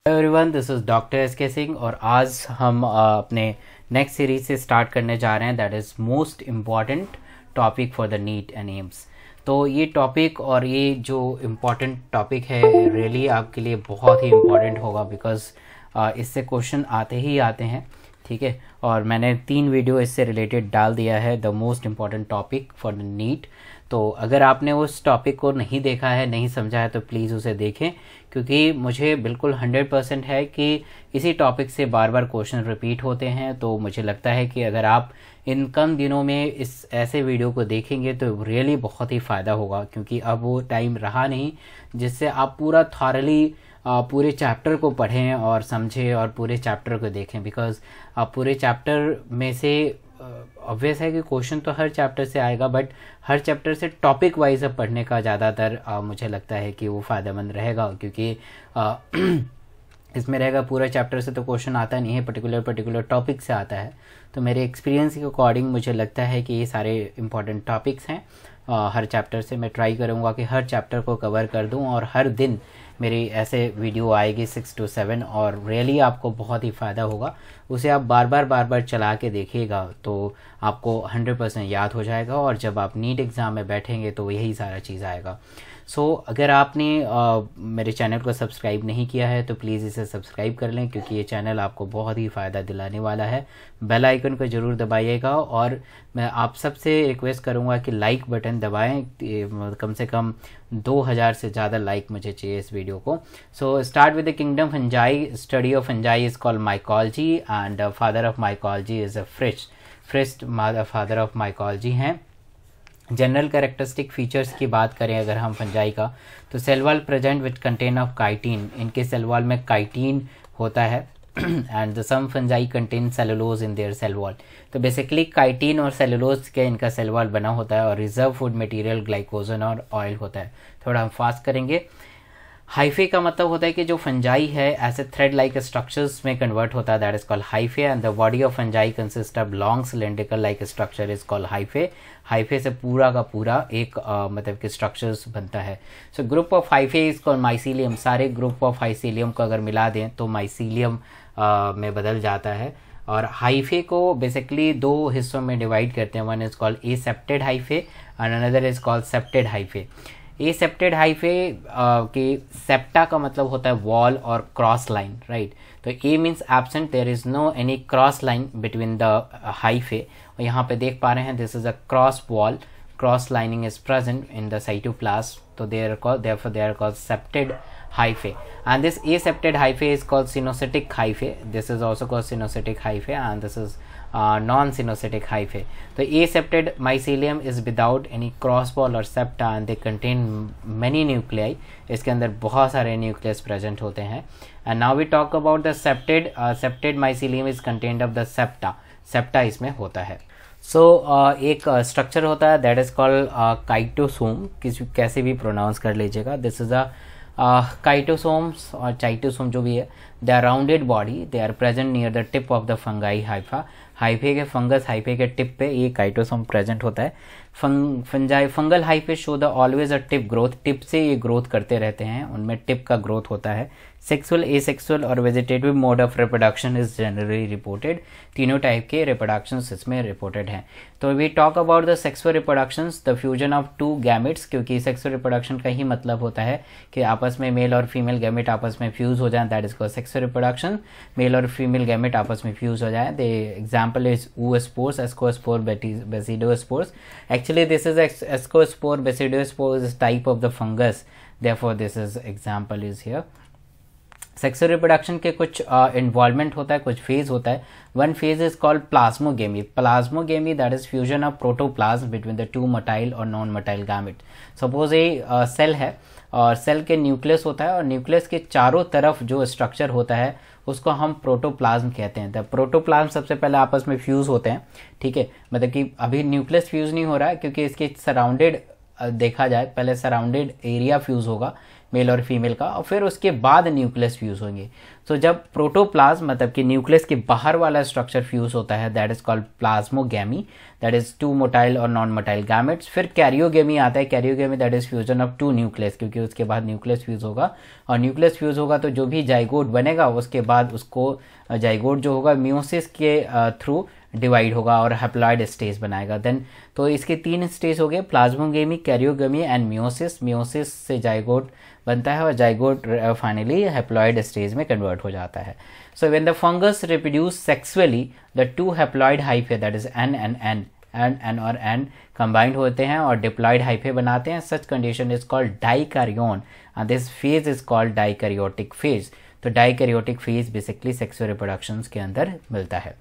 Hello everyone, this is doctor S के सिंह और आज हम अपने नेक्स्ट सीरीज से स्टार्ट करने जा रहे हैं। That is most important topic for the neat and AIIMS. तो ये टॉपिक और ये जो इम्पॉर्टेंट टॉपिक है रियली आपके लिए बहुत ही इम्पॉर्टेंट होगा बिकॉज इससे क्वेश्चन आते ही आते हैं। ठीक है, और मैंने 3 वीडियो इससे रिलेटेड डाल दिया है, the most important topic for the NEET. तो अगर आपने उस टॉपिक को नहीं देखा है, नहीं समझा है, तो प्लीज़ उसे देखें, क्योंकि मुझे बिल्कुल 100% है कि इसी टॉपिक से बार बार क्वेश्चन रिपीट होते हैं। तो मुझे लगता है कि अगर आप इन कम दिनों में इस ऐसे वीडियो को देखेंगे तो रियली बहुत ही फ़ायदा होगा, क्योंकि अब वो टाइम रहा नहीं जिससे आप पूरा थॉरली पूरे चैप्टर को पढ़ें और समझें और पूरे चैप्टर को देखें। बिकॉज पूरे चैप्टर में से ऑब्वियस है कि क्वेश्चन तो हर चैप्टर से आएगा, बट हर चैप्टर से टॉपिक वाइज अब पढ़ने का ज़्यादातर मुझे लगता है कि वो फ़ायदेमंद रहेगा, क्योंकि इसमें रहेगा पूरा चैप्टर से तो क्वेश्चन आता नहीं है, पर्टिकुलर टॉपिक से आता है। तो मेरे एक्सपीरियंस के अकॉर्डिंग मुझे लगता है कि ये सारे इंपॉर्टेंट टॉपिक्स हैं। हर चैप्टर से मैं ट्राई करूँगा कि हर चैप्टर को कवर कर दूँ, और हर दिन मेरी ऐसे वीडियो आएगी 6 to 7, और रियली आपको बहुत ही फ़ायदा होगा। उसे आप बार बार चला के देखिएगा तो आपको 100% याद हो जाएगा, और जब आप नीट एग्ज़ाम में बैठेंगे तो यही सारा चीज़ आएगा। सो अगर आपने मेरे चैनल को सब्सक्राइब नहीं किया है तो प्लीज़ इसे सब्सक्राइब कर लें, क्योंकि ये चैनल आपको बहुत ही फ़ायदा दिलाने वाला है। बेल आइकन को ज़रूर दबाइएगा, और मैं आप सबसे रिक्वेस्ट करूँगा कि लाइक बटन दबाएं। कम से कम 2000 से ज़्यादा लाइक मुझे चाहिए इस वीडियो को। So start with the kingdom fungi. Study of fungi is called mycology, and father of mycology is a first father of mycology हैं। जनरल कैरेक्टरिस्टिक फीचर्स की बात करें अगर हम फंजाई का, तो cell wall present with contain of chitin. इनके cell wall में काइटिन होता है and the some fungi contain cellulose in their cell wall. तो बेसिकली काइटिन और सेलुलोज के इनका सेल वॉल बना होता है, और रिजर्व फूड मटेरियल ग्लाइकोजन और ऑयल होता है। थोड़ा हम फास्ट करेंगे। हाइफे का मतलब होता है कि जो फंजाई है ऐसे थ्रेड लाइक स्ट्रक्चर्स में कन्वर्ट होता है, that is called hyphae, and the body of fungi consist of long cylindrical like structure is called hyphae. Hyphae से पूरा का पूरा एक मतलब कि स्ट्रक्चर्स बनता है। So group of hyphae is called mycelium. सारे ग्रुप ऑफ हाइसीलियम को अगर मिला दें तो माइसीलियम में बदल जाता है। और हाइफे को बेसिकली 2 हिस्सों में डिवाइड करते हैं। One is called एसेप्टेड hyphae and another is called septate hyphae. एसेप्टेड hyphae के सेप्टा का मतलब होता है वॉल और क्रॉस लाइन, राइट। तो A means absent, there is no any cross line between the hyphae. और यहाँ पे देख पा रहे हैं this is a cross wall, cross lining is present in the cytoplasm, तो therefore they are called septed hyphae. And this asepted hyphae is called synocytic hyphae. This is also called synocytic hyphae, and this is non-synocytic hyphae. The asepted mycelium is without any cross wall or septa, and they contain many nuclei. इसके अंदर बहुत सारे nucleus present होते हैं। And now we talk about the septed. Septed mycelium is contained of the septa. Septa इसमें होता है। सो एक स्ट्रक्चर होता है दैट इज कॉल्ड काइटोसोम, कैसे भी प्रोनाउंस कर लीजिएगा। दिस इज अ काइटोसोम्स और चाइटोसोम जो भी है, they are rounded body, they are present near the tip of the fungi hypha. Hyphae के फंगस हाइफे के टिप पे ये काइटोसोम प्रेजेंट होता है। Fungal hyphae show the always a tip growth, tip से ये ग्रोथ करते रहते हैं, उनमें टिप का ग्रोथ होता है। सेक्सुअल, एसेक्सुअल और vegetative mode of reproduction is generally reported. तीनों टाइप के रिप्रोडक्शंस इसमें रिपोर्टेड हैं। तो we talk about the sexual reproductions, the fusion of 2 gametes, क्योंकि सेक्सुअल रिप्रोडक्शन का ही मतलब होता है कि आपस में मेल और फीमेल गैमेट आपस में फ्यूज हो जाए, that is called sexual reproduction. Male और फीमेल गैमेट आपस में फ्यूज हो जाए। The example is oospores, ascospore, basidospores. Actually this is ascospore, basidospore is type of the fungus, therefore this is example is here. Sexual reproduction के कुछ involvement होता है, कुछ फेज होता है। One phase is called plasmogamy. Plasmogamy that is fusion of protoplasm between the 2 motile और non motile gamete. Suppose ये cell है और सेल के न्यूक्लियस होता है, और न्यूक्लियस के चारों तरफ जो स्ट्रक्चर होता है उसको हम प्रोटोप्लाज्म कहते हैं। द प्रोटोप्लाज्म सबसे पहले आपस में फ्यूज होते हैं, ठीक है। मतलब कि अभी न्यूक्लियस फ्यूज नहीं हो रहा है, क्योंकि इसके सराउंडेड देखा जाए पहले सराउंडेड एरिया फ्यूज होगा, मेल और फीमेल का, और फिर उसके बाद न्यूक्लियस फ्यूज होंगे। तो जब प्रोटोप्लाज्म मतलब कि न्यूक्लियस के बाहर वाला स्ट्रक्चर फ्यूज होता है, that is called plasmogamy, that is 2 motile और नॉन मोटाइल गैमेट्स। फिर कैरियोगेमी आता है, karyogamy that is fusion of 2 nucleus, क्योंकि उसके बाद न्यूक्लियस फ्यूज होगा, और न्यूक्लियस फ्यूज होगा तो जो भी जाइगोट बनेगा उसके बाद उसको जाइगोट जो होगा मियोसिस के थ्रू डिवाइड होगा और हैप्लॉइड स्टेज बनाएगा। देन तो इसके 3 स्टेज हो गए, plasmogamy, karyogamy and meiosis. Meiosis से जाइगोट बनता है और जाइगोट फाइनली हैप्लॉइड स्टेज में कन्वर्ट हो जाता है। So when the fungus reproduce sexually the 2 haploid hyphae that is N and N and N और N कंबाइंड होते हैं और डिप्लॉइड हाइफे बनाते हैं। Such condition is called dikaryon and this phase is called dikaryotic phase. तो dikaryotic phase basically sexual reproduction के अंदर मिलता है।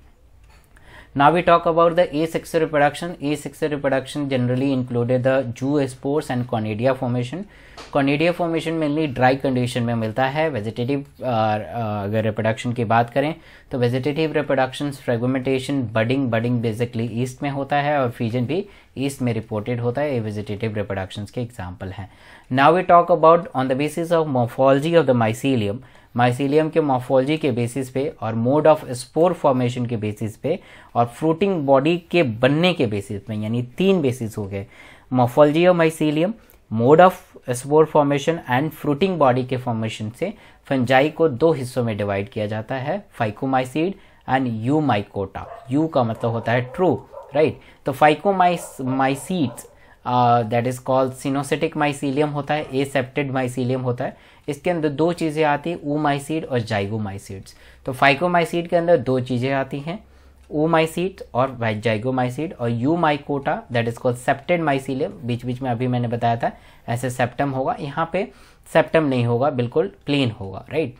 Now we talk about the asexual reproduction. Asexual reproduction generally included the zoospores and conidia formation. Conidia formation mainly dry condition में मिलता है। Vegetative अगर reproduction की बात करें तो vegetative reproduction, fragmentation, budding basically east में होता है और फ्यूजन भी ईस्ट में रिपोर्टेड होता है। ये वेजिटेटिव रिप्रोडक्शन के एग्जाम्पल हैं। Now we talk about on the basis of morphology of the mycelium, mycelium के मॉर्फोलॉजी के बेसिस पे और मोड ऑफ स्पोर फॉर्मेशन के बेसिस पे और फ्रूटिंग बॉडी के बनने के बेसिस पे, यानी 3 बेसिस हो गए, morphology of mycelium, mode of spore formation and fruiting body के फॉर्मेशन से फंजाई को 2 हिस्सों में डिवाइड किया जाता है, फाइकोमाइसीड एंड यूमाइकोटा। यू का मतलब होता है ट्रू, राइट। तो फाइकोमाइसीड्स दैट इज कॉल्ड सिनोसिटिक माइसीलियम होता है, एसेप्टेड माइसीलियम होता है। इसके अंदर 2 चीज़ें आती हैं, oomaicid और जाइगोमाइसिड्स। तो फाइकोमाइसीड के अंदर 2 चीज़ें आती हैं, oomaicid और जाइगोमाइसिड, और eumycota that is called septate mycelium. बीच बीच में अभी मैंने बताया था ऐसे सेप्टम होगा, यहाँ पे सेप्टम नहीं होगा, बिल्कुल प्लेन होगा, राइट।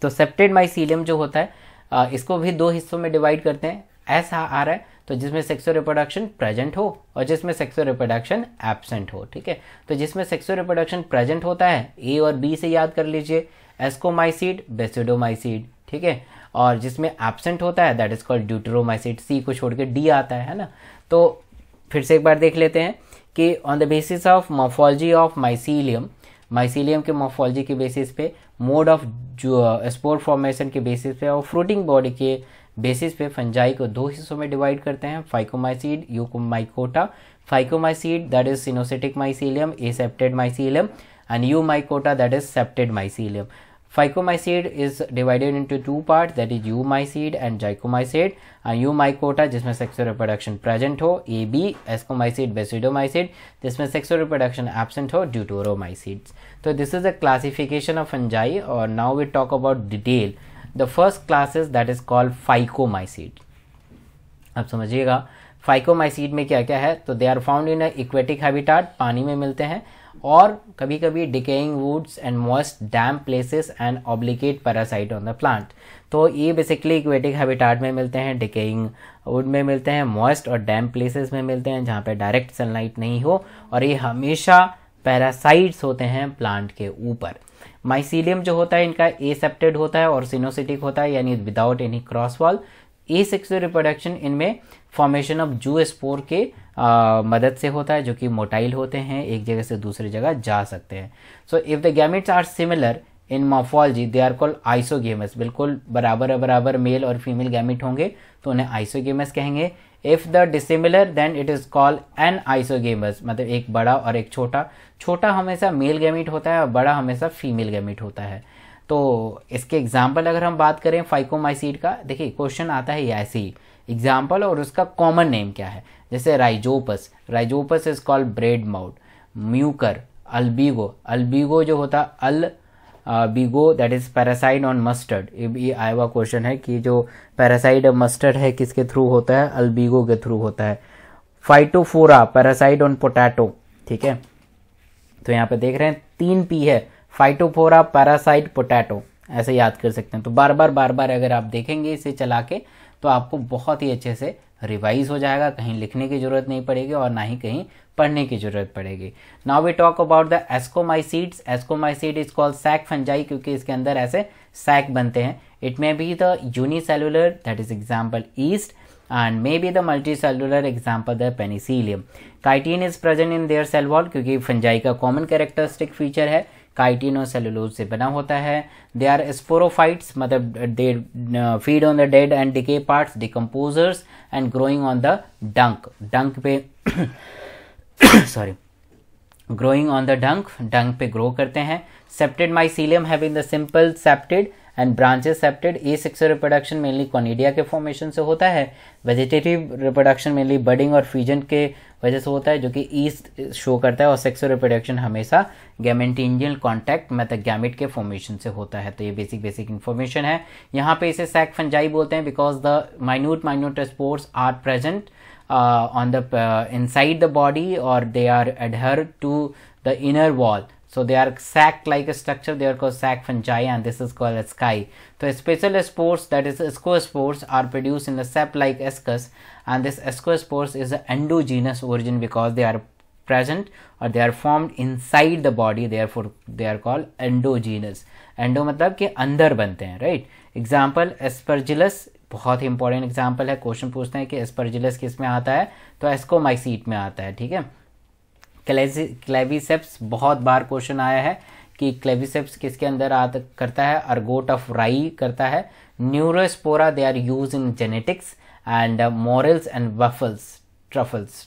तो सेप्टेड माइसीलियम जो होता है इसको भी 2 हिस्सों में डिवाइड करते हैं, ऐसा आ रहा है तो जिसमें सेक्सुअल रिप्रोडक्शन प्रेजेंट हो और जिसमें सेक्सुअल रिप्रोडक्शन एब्सेंट हो, ठीक है। तो जिसमें सेक्सुअल रिप्रोडक्शन प्रेजेंट होता है, ए और बी से याद कर लीजिए, एस्कोमाइसीड, बेसिडोमाइसीड, ठीक है। और जिसमें एब्सेंट होता है दैट इज कॉल्ड ड्यूटेरोमाइसीड, सी को छोड़ के डी आता है ना। तो फिर से एक बार देख लेते हैं कि on the basis of morphology of mycelium, mycelium के मॉर्फोलॉजी के बेसिस पे, मोड ऑफ स्पोर फॉर्मेशन के बेसिस पे और फ्रूटिंग बॉडी के बेसिस पे फंजाई को 2 हिस्सों में डिवाइड करते हैं, phycomycete, eumycota. Phycomycete that is coenocytic mycelium, aseptate mycelium, and eumycota that is septate mycelium. Phycomycete is divided into 2 part, that is oomycete and zygomycete, and eumycota जिसमें sexual reproduction present हो, A B, एस्कोमाइसीड, बेसिडोमाइसीड जिसमें sexual reproduction absent हो, deuteromycetes. तो this is the classification of fungi. और now we talk about detail the first class is that is called phycomycete। अब समझिएगा फाइकोमाइसीड में क्या क्या है। तो they are found in aquatic habitat, पानी में मिलते हैं, और कभी कभी decaying woods and moist damp places and obligate parasite on the plant. तो ये बेसिकली एक्वेटिक हैबिटाट में मिलते हैं, डिकेइंग वुड में मिलते हैं, मॉइस्ट और डैम्प प्लेसेस में मिलते हैं जहाँ पे डायरेक्ट सनलाइट नहीं हो, और ये हमेशा पैरासाइट्स होते हैं प्लांट के ऊपर। माइसीलियम जो होता है इनका एसेप्टेड होता है और सिनोसिटिक होता है, यानी without any cross wall. Asexual reproduction इनमें फॉर्मेशन ऑफ जूस्पोर के मदद से होता है, जो कि मोटाइल होते हैं, एक जगह से दूसरी जगह जा सकते हैं। So if the gametes are similar in morphology they are called isogamous. बिल्कुल बराबर मेल और फीमेल गैमेट होंगे तो उन्हें आइसोगेमस कहेंगे। If the dissimilar then it is called anisogamous, मतलब एक बड़ा और एक छोटा। छोटा हमेशा मेल गैमेट होता है और बड़ा हमेशा फीमेल गैमेट होता है। तो इसके एग्जाम्पल अगर हम बात करें फाइकोमाइसीड का, देखिए क्वेश्चन आता है ऐसे ही एग्जाम्पल और उसका कॉमन नेम क्या है। जैसे Rhizopus, Rhizopus is called bread mould, Mucor, Albugo, Albugo जो होता Albugo that is parasite on mustard. ये आया हुआ क्वेश्चन है कि जो पैरासाइट मस्टर्ड है किसके थ्रू होता है, अल्बिगो के थ्रू होता है। फाइटोफोरा पैरासाइट ऑन पोटैटो, ठीक है। तो यहाँ पे देख रहे हैं 3 P है, फाइटोफोरा, पैरासाइट, पोटैटो, ऐसे याद कर सकते हैं। तो बार बार अगर आप देखेंगे इसे चला के तो आपको बहुत ही अच्छे से रिवाइज हो जाएगा, कहीं लिखने की जरूरत नहीं पड़ेगी और ना ही कहीं पढ़ने की जरूरत पड़ेगी। Now we talk about the ascomycetes. Ascomycete is called sac fungi क्योंकि इसके अंदर ऐसे सैक बनते हैं। It may be the unicellular that is example yeast and maybe the multicellular example the penicillium. Chitin is present in their cell wall क्योंकि fungi का common characteristic feature है chitin और सेलुलोज से बना होता है। दे आर स्पोरोफाइट्स, मतलब they feed on the dead and decay parts, decomposers and growing on the डंक पे सॉरी ग्रोइंग ऑन द डंक पे ग्रो करते हैं। Septate mycelium having the simple septate and branches septate. Asexual reproduction mainly conidia के formation से होता है। वेजिटेटिव रिप्रोडक्शन मेनली बडिंग और फ्यूजन के वजह से होता है, जो कि ईस्ट शो करता है। और सेक्सुअल रिप्रोडक्शन हमेशा गैमेटेंजियल कॉन्टैक्ट मतलब गैमेट के फॉर्मेशन से होता है। तो ये बेसिक इन्फॉर्मेशन है। यहाँ पे इसे सैक फंजाई बोलते हैं because the minute spores are present on the inside the body, or they are adhere to the inner wall, so they are sac like a structure, they are called sac fungi, and this is called as sky. So special spores, that is ascospores, are produced in the sap like ascus, and this ascospores is an endogenous origin because they are present or they are formed inside the body, therefore they are called endogenous. endo मतलब कि अंदर बनते हैं, right. Example Aspergillus बहुत ही important example है। Question पूछते हैं कि एस्परजिलस किस में आता है, तो एस्कोमाइसीट में आता है, ठीक है। क्लेविसेप्स बहुत बार क्वेश्चन आया है कि क्लेविसेप्स किसके अंदर करता है, अर्गोट ऑफ राई करता है। Neurospora they are use in genetics and morels and waffles truffles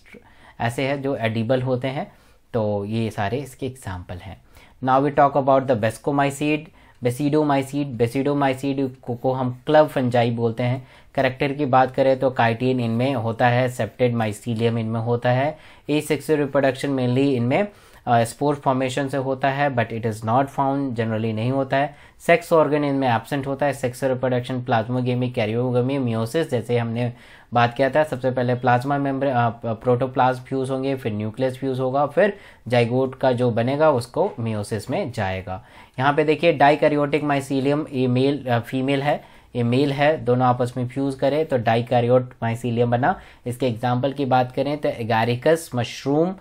ऐसे है जो एडिबल होते हैं। तो ये सारे इसके एग्जाम्पल हैं। Now we talk about the basidiomycete, basidiomycete को हम क्लब फंजाई बोलते हैं। कैरेक्टर की बात करें तो काइटिन इनमें होता है, सेप्टेड माइसीलियम इनमें होता है। एसेक्सुअल रिप्रोडक्शन मेनली इनमें स्पोर फॉर्मेशन से होता है, but it is not found, generally नहीं होता है। सेक्स ऑर्गन इनमें एब्सेंट होता है। Sexual reproduction plasmogamy, karyogamy, meiosis जैसे हमने बात किया था। सबसे पहले प्लाज्मा मेम्ब्रेन प्रोटोप्लाज्म फ्यूज होंगे, फिर न्यूक्लियस फ्यूज होगा, फिर जाइगोट का जो बनेगा उसको मियोसिस में जाएगा। यहाँ पे देखिए डाइकैरियोटिक माइसीलियम, ये मेल फीमेल है, ये मेल है, दोनों आपस में फ्यूज करें तो डाइकैरियोट माइसीलियम बना। इसके एग्जाम्पल की बात करें तो एगारिकस मशरूम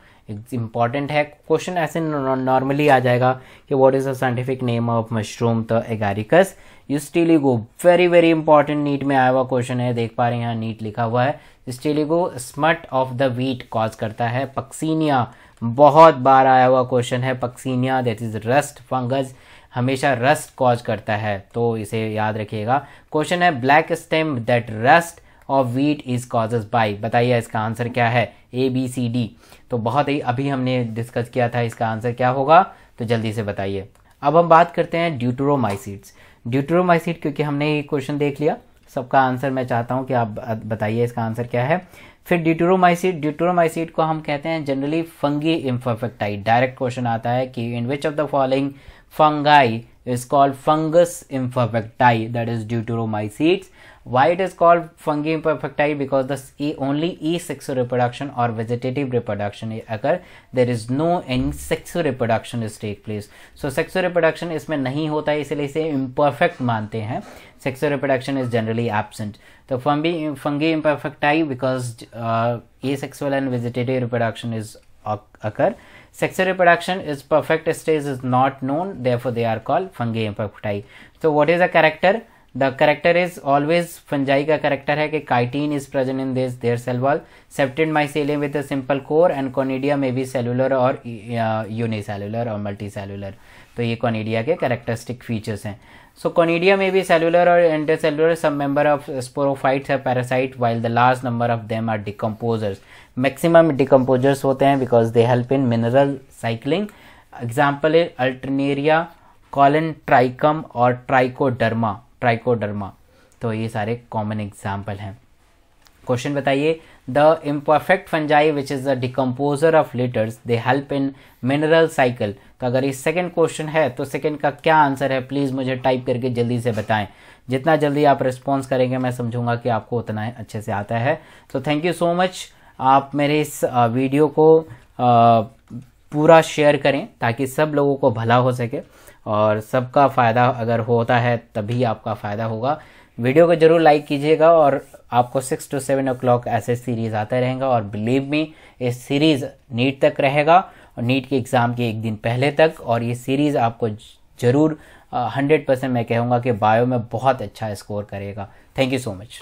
इंपॉर्टेंट है। क्वेश्चन ऐसे नॉर्मली आ जाएगा कि what is the scientific name of mushroom, तो एगारिकस यूस्टिलिगो, वेरी इंपॉर्टेंट नीट में आया हुआ क्वेश्चन है, देख पा रहे हैं यहाँ नीट लिखा हुआ है। Ustilago smut of the wheat cause करता है। पक्सीनिया बहुत बार आया हुआ क्वेश्चन है, Puccinia that is rust fungus, हमेशा रस्ट कॉज करता है, तो इसे याद रखिएगा। क्वेश्चन है black stem that rust of wheat is causes by, बताइए इसका आंसर क्या है, ABCD। तो बहुत ही अभी हमने डिस्कस किया था, इसका आंसर क्या होगा, तो जल्दी से बताइए। अब हम बात करते हैं ड्यूटेरोमाइसीड्स। ड्यूटेरोमाइसीड क्योंकि हमने ये क्वेश्चन देख लिया, सबका आंसर मैं चाहता हूँ कि आप बताइए इसका आंसर क्या है। फिर ड्यूटेरोमाइसीड को हम कहते हैं generally fungi imperfecti. Direct question आता है कि in which of the following fungi is called fungus imperfecti, that is deuteromycetes. Why it is called fungi imperfecti? Because the only asexual reproduction or vegetative reproduction occur, there is no any sexual reproduction is take place. So sexual reproduction इसमें नहीं होता है, इसलिए इसे imperfect मानते हैं। Sexual reproduction is generally absent. तो fungi imperfecti because asexual and vegetative reproduction is occur. Sexual reproduction is perfect stage is not known, therefore they are called fungi imperfecti. So what is the character? The character is always fungi का character है कि chitin is present in their cell wall, septed mycelium with a simple core, and conidia may be cellular or unicellular or multicellular. तो ये conidia के characteristic features हैं। So conidia may be cellular or intercellular. Some member of sporophytes are parasite, while the large number of them are decomposers. Maximum decomposers होते हैं because they help in mineral cycling. Example is Alternaria, colon trichum और trichoderma. तो ये सारे common example हैं। Question बताइए, the imperfect fungi which is the decomposer of litres they help in mineral cycle. तो अगर ये सेकंड क्वेश्चन है तो सेकंड का क्या आंसर है, प्लीज़ मुझे टाइप करके जल्दी से बताएं। जितना जल्दी आप रिस्पॉन्स करेंगे मैं समझूंगा कि आपको उतना अच्छे से आता है। तो थैंक यू सो मच। आप मेरे इस वीडियो को पूरा शेयर करें ताकि सब लोगों को भला हो सके और सबका फ़ायदा अगर होता है तभी आपका फ़ायदा होगा। वीडियो को जरूर लाइक कीजिएगा और आपको 6 to 7 o'clock ऐसे सीरीज़ आता रहेगा और बिलीव मी ये सीरीज़ नीट तक रहेगा और नीट के एग्ज़ाम के एक दिन पहले तक। और ये सीरीज़ आपको ज़रूर 100% मैं कहूँगा कि बायो में बहुत अच्छा स्कोर करेगा। Thank you so much.